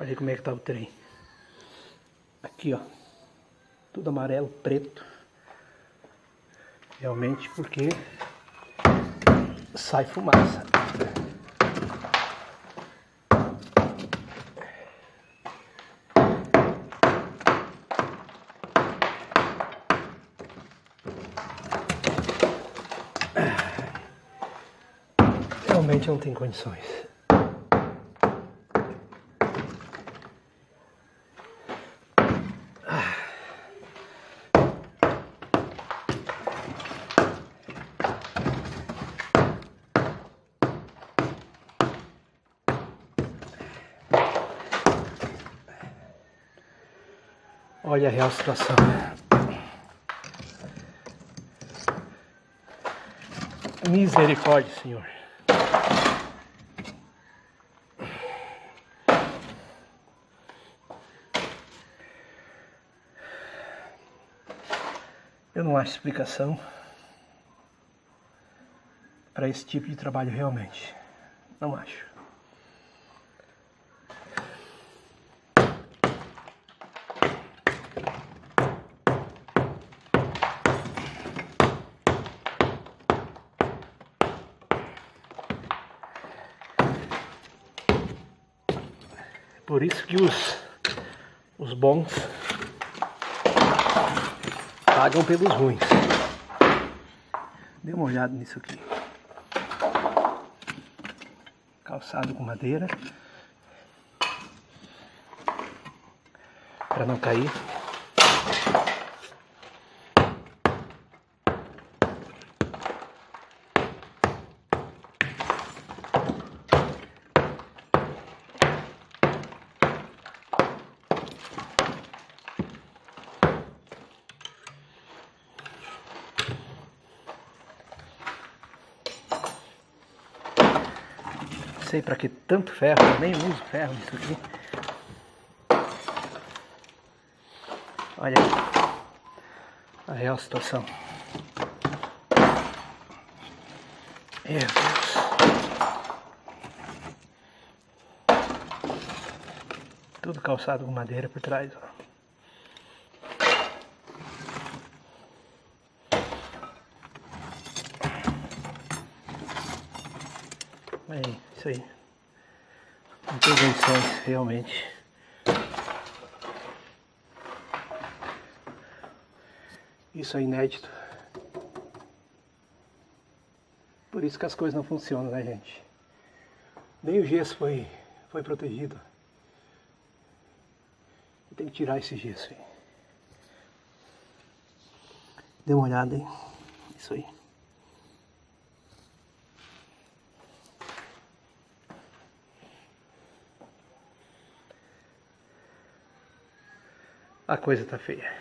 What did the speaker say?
Olha aí como é que tá o trem. Aqui, ó. Tudo amarelo, preto. Realmente porque sai fumaça. Realmente não tem condições. Olha a real situação. Misericórdia, Senhor. Eu não acho explicação para esse tipo de trabalho realmente. Não acho. Por isso que os bons pagam pelos ruins. Dê uma olhada nisso aqui. Calçado com madeira. Para não cair. Não sei para que tanto ferro, eu nem uso ferro nisso aqui. Olha aí a real situação. Meu Deus. Tudo calçado com madeira por trás, ó. Aí, isso aí. Não tem condições, realmente. Isso é inédito. Por isso que as coisas não funcionam, né, gente? Nem o gesso foi protegido. Tem que tirar esse gesso aí. Dê uma olhada aí. Isso aí. A coisa tá feia.